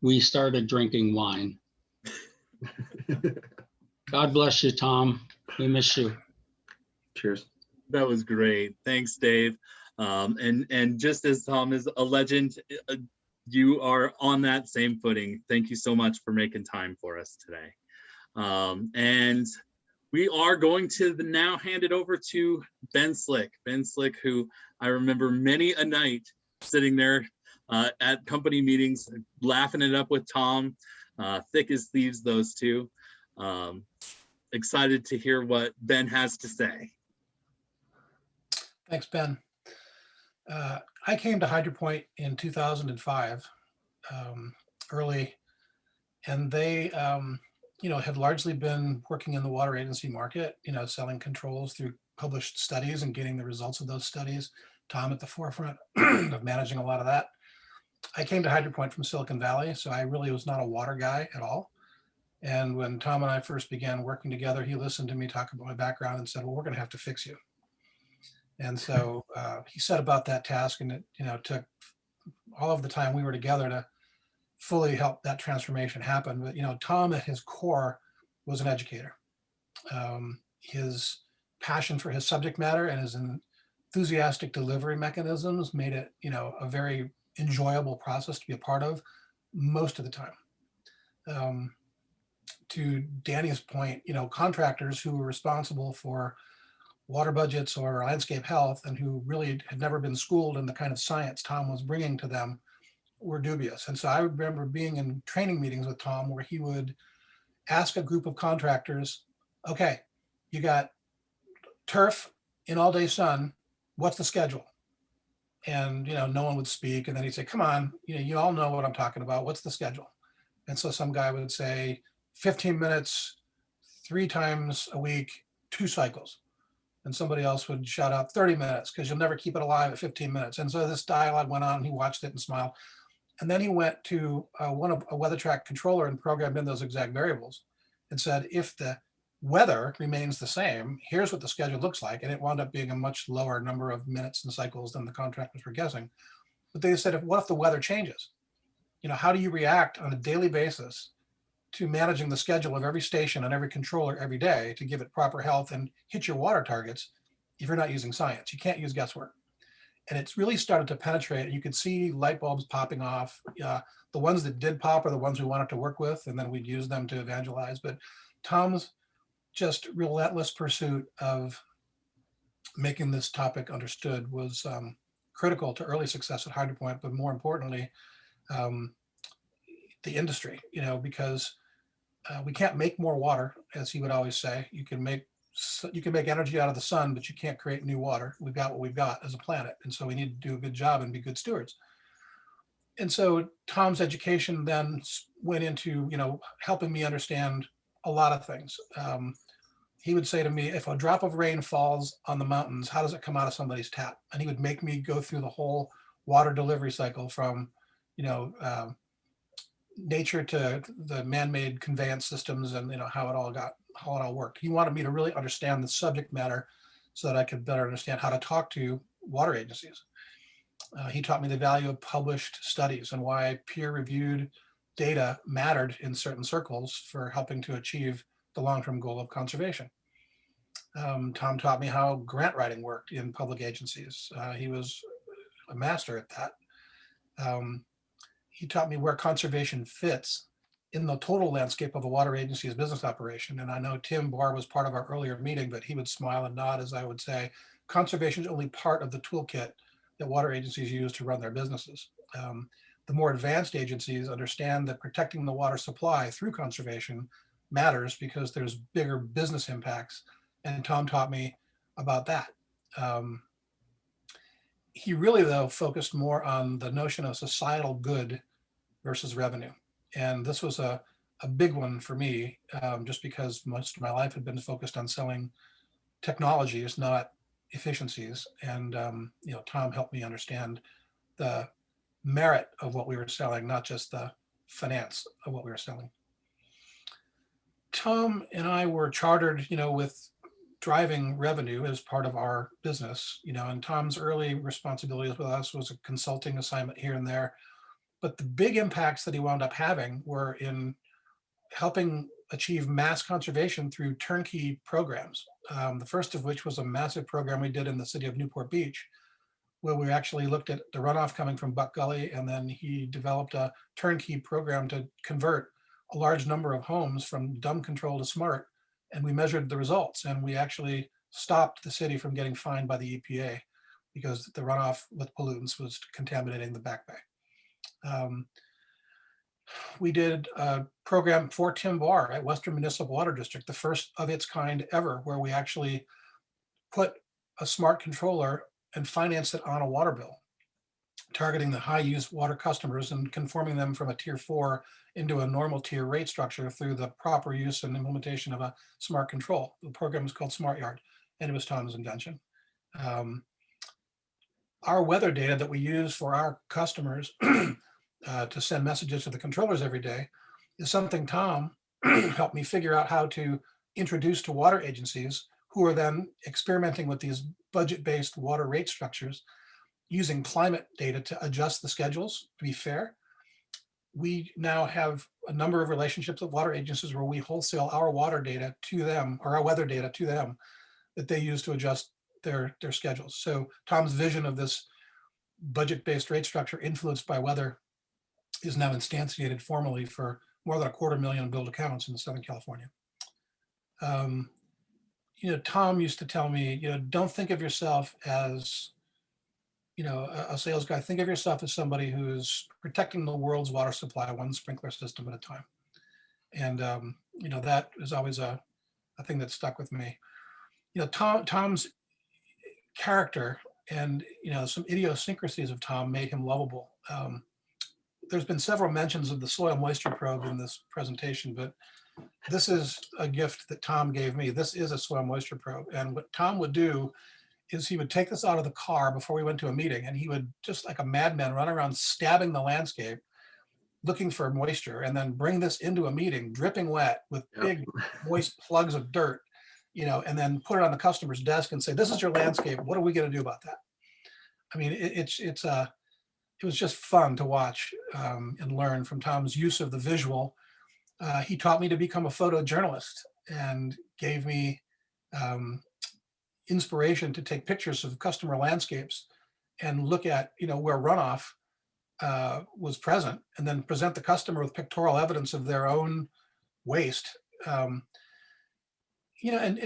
We started drinking wine. God bless you, Tom. We miss you. Cheers. That was great. Thanks, Dave. And just as Tom is a legend, you are on that same footing. Thank you so much for making time for us today. And we are going to now hand it over to Ben Slick. Ben Slick, who I remember many a night sitting there at company meetings, laughing it up with Tom, thick as thieves, those two. Excited to hear what Ben has to say. Thanks, Ben. I came to HydroPoint in 2005, early, and they, had largely been working in the water agency market, selling controls through published studies and getting the results of those studies. Tom at the forefront of managing a lot of that. I came to HydroPoint from Silicon Valley, so I really was not a water guy at all. And when Tom and I first began working together, he listened to me talk about my background and said, well, we're going to have to fix you. And so he set about that task, and it took all of the time we were together to fully help that transformation happen. But Tom at his core was an educator. His passion for his subject matter and his enthusiastic delivery mechanisms made it a very enjoyable process to be a part of most of the time. To Danny's point, contractors who were responsible for water budgets or landscape health and who really had never been schooled in the kind of science Tom was bringing to them were dubious. And so I remember being in training meetings with Tom where he would ask a group of contractors, okay, you got turf in all day sun, what's the schedule? And no one would speak. And then he'd say, come on, you all know what I'm talking about. What's the schedule? And so some guy would say 15 minutes, 3 times a week, 2 cycles. And somebody else would shout out 30 minutes because you'll never keep it alive at 15 minutes. And so this dialogue went on and he watched it and smiled. And then he went to a weather track controller and programmed in those exact variables and said, if the weather remains the same, here's what the schedule looks like. And it wound up being a much lower number of minutes and cycles than the contractors were guessing. But they said, what if the weather changes? How do you react on a daily basis to managing the schedule of every station and every controller every day to give it proper health and hit your water targets if you're not using science? You can't use guesswork. And it's really started to penetrate. You could see light bulbs popping off. The ones that did pop are the ones we wanted to work with, and then we'd use them to evangelize. But Tom's just relentless pursuit of making this topic understood was critical to early success at HydroPoint, but more importantly, the industry, because we can't make more water, as he would always say. You can make you can make energy out of the sun, but you can't create new water. We've got what we've got as a planet. And so we need to do a good job and be good stewards. And so Tom's education then went into, helping me understand a lot of things. He would say to me, if a drop of rain falls on the mountains, how does it come out of somebody's tap? And he would make me go through the whole water delivery cycle from, nature to the man-made conveyance systems and, how it all worked. He wanted me to really understand the subject matter so that I could better understand how to talk to water agencies. He taught me the value of published studies and why peer-reviewed data mattered in certain circles for helping to achieve the long-term goal of conservation. Tom taught me how grant writing worked in public agencies. He was a master at that. He taught me where conservation fits in the total landscape of a water agency's business operation. And I know Tim Barr was part of our earlier meeting, but he would smile and nod as I would say, conservation is only part of the toolkit that water agencies use to run their businesses. The more advanced agencies understand that protecting the water supply through conservation matters because there's bigger business impacts. And Tom taught me about that. He really, though, focused more on the notion of societal good versus revenue. And this was a big one for me, just because most of my life had been focused on selling technologies, not efficiencies. And, Tom helped me understand the merit of what we were selling, not just the finance of what we were selling. Tom and I were chartered, with driving revenue as part of our business, and Tom's early responsibilities with us was a consulting assignment here and there. But the big impacts that he wound up having were in helping achieve mass conservation through turnkey programs. The first of which was a massive program we did in the city of Newport Beach, where we actually looked at the runoff coming from Buck Gully, and then he developed a turnkey program to convert a large number of homes from dumb control to smart. And we measured the results, and we actually stopped the city from getting fined by the EPA because the runoff with pollutants was contaminating the Back Bay. We did a program for Tim Barr at Western Municipal Water District, the first of its kind ever, where we actually put a smart controller and financed it on a water bill, targeting the high use water customers and conforming them from a tier 4 into a normal tier rate structure through the proper use and implementation of a smart control. The program was called Smart Yard, and it was Tom's invention. Our weather data that we use for our customers to send messages to the controllers every day is something Tom helped me figure out how to introduce to water agencies, who are then experimenting with these budget-based water rate structures using climate data to adjust the schedules to be fair. We now have a number of relationships with water agencies where we wholesale our water data to them, or our weather data to them, that they use to adjust their schedules. So Tom's vision of this budget-based rate structure influenced by weather is now instantiated formally for more than 250,000 billed accounts in Southern California. Tom used to tell me, don't think of yourself as, a sales guy. Think of yourself as somebody who is protecting the world's water supply, one sprinkler system at a time. And, that is always a thing that stuck with me. Tom's character and, some idiosyncrasies of Tom made him lovable. There's been several mentions of the soil moisture probe in this presentation, but this is a gift that Tom gave me. This is a soil moisture probe. And what Tom would do is he would take this out of the car before we went to a meeting, and he would, just like a madman, run around stabbing the landscape, looking for moisture, and then bring this into a meeting dripping wet with big moist plugs of dirt, and then put it on the customer's desk and say, this is your landscape. What are we going to do about that? I mean, it was just fun to watch and learn from Tom's use of the visual. He taught me to become a photojournalist and gave me inspiration to take pictures of customer landscapes and look at, where runoff was present, and then present the customer with pictorial evidence of their own waste. And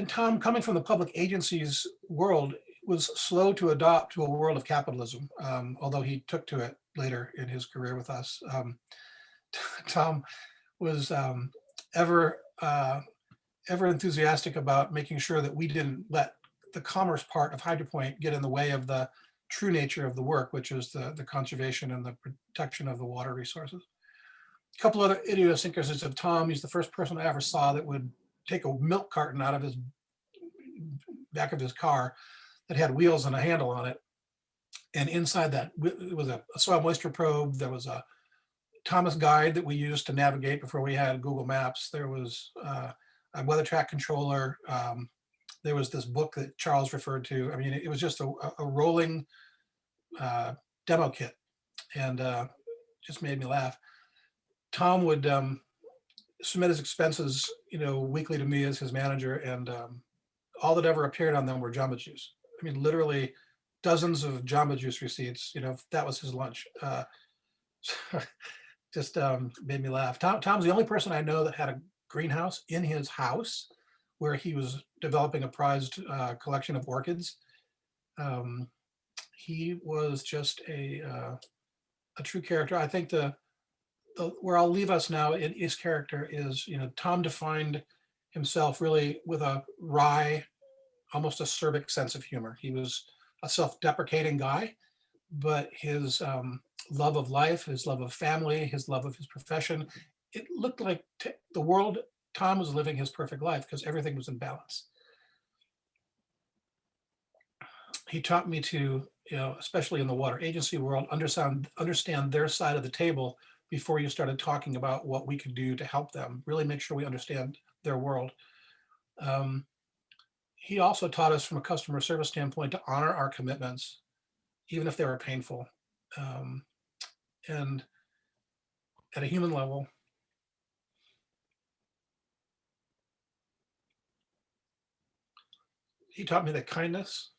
Tom, coming from the public agencies world, was slow to adopt to a world of capitalism, although he took to it later in his career with us. Tom was ever ever enthusiastic about making sure that we didn't let the commerce part of HydroPoint get in the way of the true nature of the work, which is the conservation and the protection of the water resources. A couple other idiosyncrasies of Tom. He's the first person I ever saw that would take a milk carton out of his back of his car that had wheels and a handle on it. And inside that it was a soil moisture probe. There was a Thomas guide that we used to navigate before we had Google Maps. There was a weather track controller. There was this book that Charles referred to. I mean, it was just a rolling demo kit, and just made me laugh. Tom would submit his expenses, weekly to me as his manager, and all that ever appeared on them were Jamba Juice. I mean, literally dozens of Jamba Juice receipts. That was his lunch. Just made me laugh. Tom's the only person I know that had a greenhouse in his house where he was developing a prized collection of orchids. He was just a true character. I think where I'll leave us now in his character is, Tom defined himself really with a wry, almost acerbic sense of humor. He was a self-deprecating guy, but his love of life, his love of family, his love of his profession, it looked like the world Tom was living his perfect life because everything was in balance. He taught me to, especially in the water agency world, understand their side of the table before you started talking about what we could do to help them. Really make sure we understand their world. He also taught us from a customer service standpoint to honor our commitments, even if they were painful. And at a human level, he taught me that kindness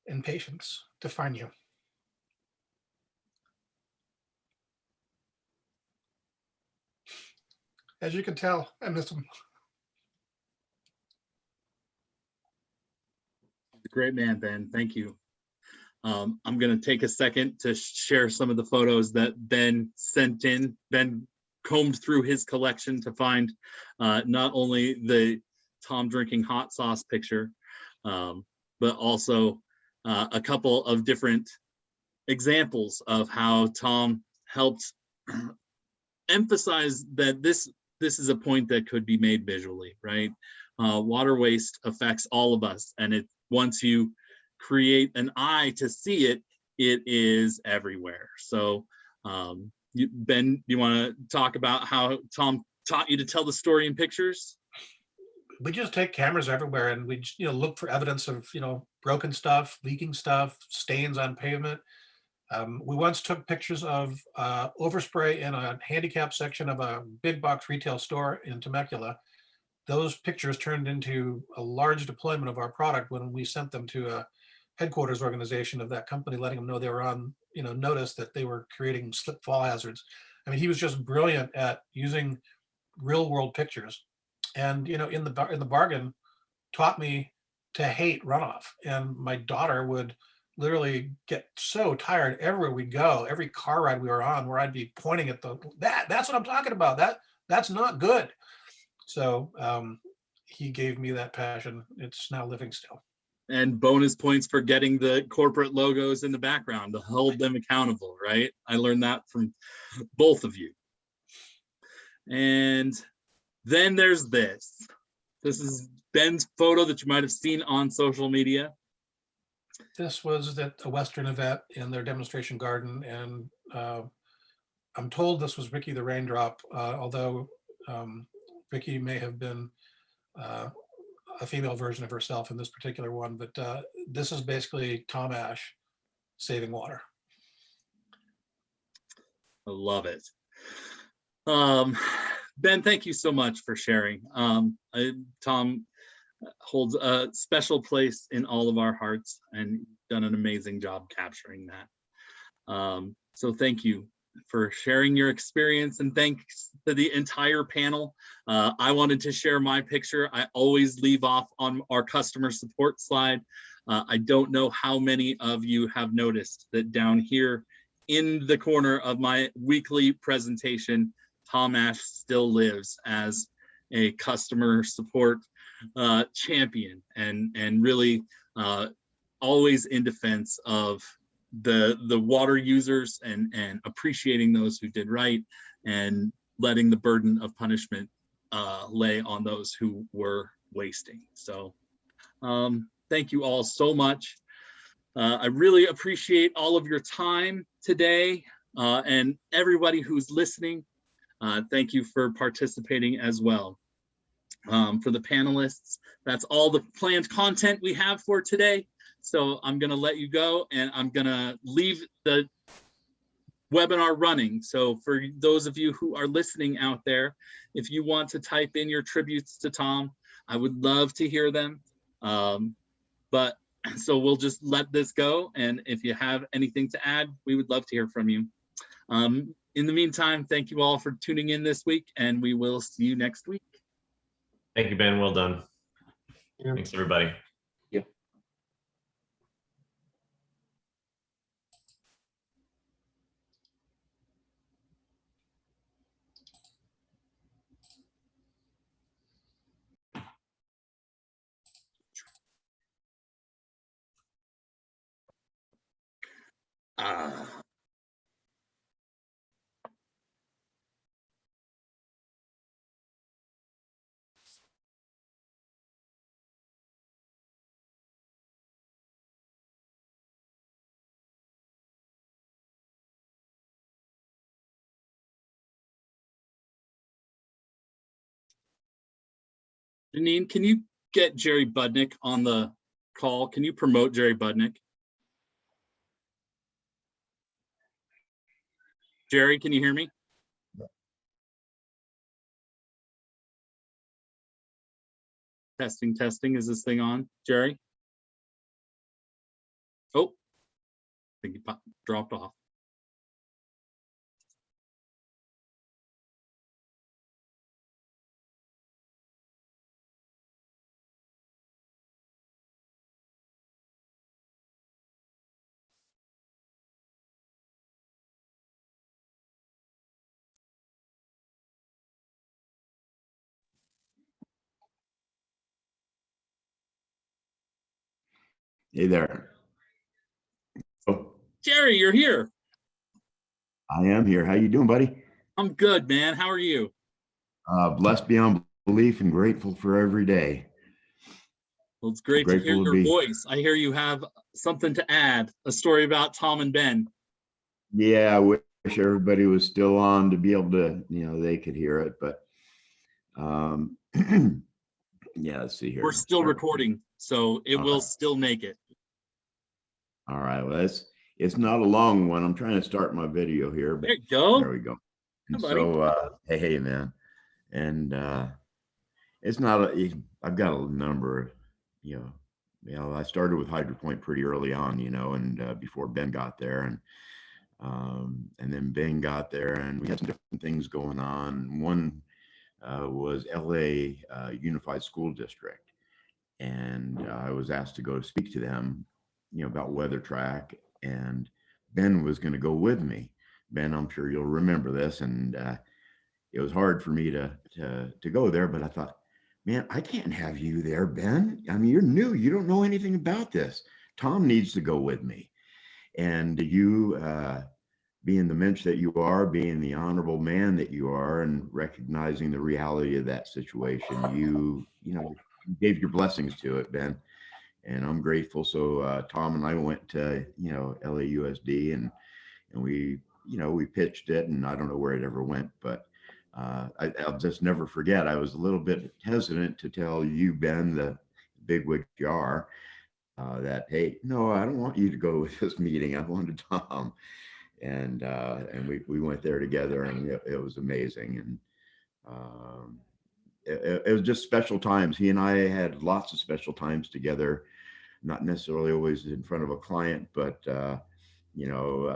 and patience define you. As you can tell, I miss him. Great man, Ben. Thank you. I'm going to take a second to share some of the photos that Ben sent in. Ben combed through his collection to find not only the Tom drinking hot sauce picture, but also a couple of different examples of how Tom helped emphasize that this is a point that could be made visually, right? Water waste affects all of us, and once you create an eye to see it, it is everywhere. So Ben, you want to talk about how Tom taught you to tell the story in pictures? We just take cameras everywhere and we look for evidence of broken stuff, leaking stuff, stains on pavement. We once took pictures of overspray in a handicap section of a big box retail store in Temecula. Those pictures turned into a large deployment of our product when we sent them to a headquarters organization of that company, letting them know they were on notice that they were creating slip fall hazards. I mean, he was just brilliant at using real world pictures, and in the bargain taught me to hate runoff. And my daughter would literally get so tired everywhere we go, every car ride we were on, where I'd be pointing at that's what I'm talking about. That's not good. So he gave me that passion. It's now living still. And bonus points for getting the corporate logos in the background to hold them accountable, right? I learned that from both of you. And then there's this. This is Ben's photo that you might have seen on social media. This was at a Western event in their demonstration garden, and I'm told this was Ricky the Raindrop, although Ricky may have been a female version of herself in this particular one, but this is basically Tom Ash saving water. I love it. Ben, thank you so much for sharing. Tom holds a special place in all of our hearts, and done an amazing job capturing that. So thank you for sharing your experience, and thanks to the entire panel. I wanted to share my picture. I always leave off on our customer support slide. I don't know how many of you have noticed that down here in the corner of my weekly presentation, Tom Ash still lives as a customer support champion and really always in defense of the water users and appreciating those who did right and letting the burden of punishment lay on those who were wasting. So thank you all so much. I really appreciate all of your time today and everybody who's listening. Thank you for participating as well. For the panelists, that's all the planned content we have for today. So I'm going to let you go and I'm going to leave the webinar running. So for those of you who are listening out there, if you want to type in your tributes to Tom, I would love to hear them. But so we'll just let this go. And if you have anything to add, we would love to hear from you. In the meantime, thank you all for tuning in this week and we will see you next week. Thank you, Ben. Well done. Yeah. Thanks, everybody. Yeah. Janine, can you get Jerry Budnick on the call? Can you promote Jerry Budnick? Jerry, can you hear me? Testing, testing. Is this thing on, Jerry? Oh, I think he dropped off. Hey there. Oh, Jerry, you're here. I am here. How you doing, buddy? I'm good, man. How are you? Blessed beyond belief and grateful for every day. Well, it's great to hear Grateful to your be- voice. I hear you have something to add, a story about Tom and Ben. Yeah, I wish everybody was still on to be able to, they could hear it, but yeah, let's see here. We're still recording, so it will still make it. All right, well, it's not a long one. I'm trying to start my video here, but There you go. there we go. And Hi, buddy. so, hey, man. And it's not, I've got a number of, I started with HydroPoint pretty early on, and before Ben got there, and then Ben got there, and we had some different things going on. One was LA Unified School District, and I was asked to go speak to them, about weather track, and Ben was going to go with me. Ben, I'm sure you'll remember this, and it was hard for me to go there, but I thought, man, I can't have you there, Ben. I mean, you're new. You don't know anything about this. Tom needs to go with me. And you, being the mensch that you are, being the honorable man that you are, and recognizing the reality of that situation, you gave your blessings to it, Ben. And I'm grateful. So Tom and I went to, LAUSD and we, we pitched it, and I don't know where it ever went, but I'll just never forget. I was a little bit hesitant to tell you, Ben, the bigwig you are, that, hey, no, I don't want you to go with this meeting. I wanted Tom. And we went there together, and it was amazing. And it was just special times. He and I had lots of special times together, not necessarily always in front of a client, but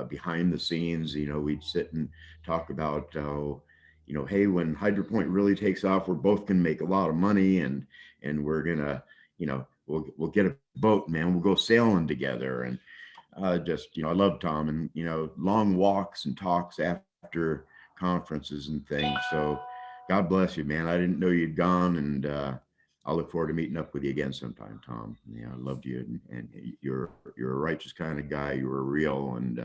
behind the scenes, we'd sit and talk about, hey, when HydroPoint really takes off, we're both going to make a lot of money, and we're gonna, we'll get a boat, man. We'll go sailing together. And I love Tom, and long walks and talks after conferences and things. So God bless you, man. I didn't know you'd gone, and I'll look forward to meeting up with you again sometime, Tom. Yeah, I loved you, and you're a righteous kind of guy. You were real, and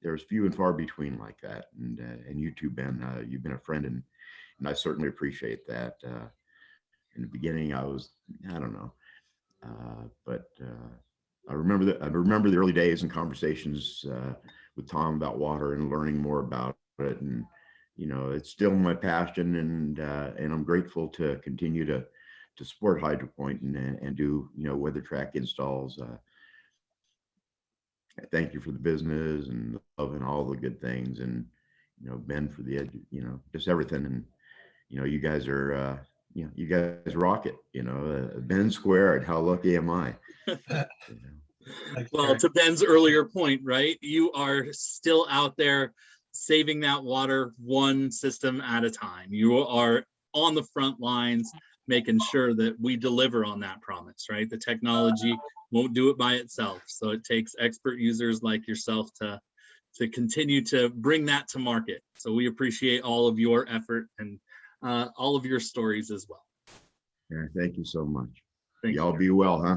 there's few and far between like that. And you too, Ben. You've been a friend, and I certainly appreciate that. In the beginning, I don't know, but I remember that. I remember the early days and conversations with Tom about water and learning more about it, and it's still my passion, and I'm grateful to continue to support HydroPoint and do weather track installs. Thank you for the business and love and all the good things, and Ben for the just everything, and you guys are you guys rock it. Ben squared. How lucky am I? Well, to Ben's earlier point, right? You are still out there saving that water one system at a time. You are on the front lines, making sure that we deliver on that promise, right? The technology won't do it by itself. So it takes expert users like yourself to continue to bring that to market. So we appreciate all of your effort and all of your stories as well. Yeah, thank you so much. Thank you. Y'all be well, huh?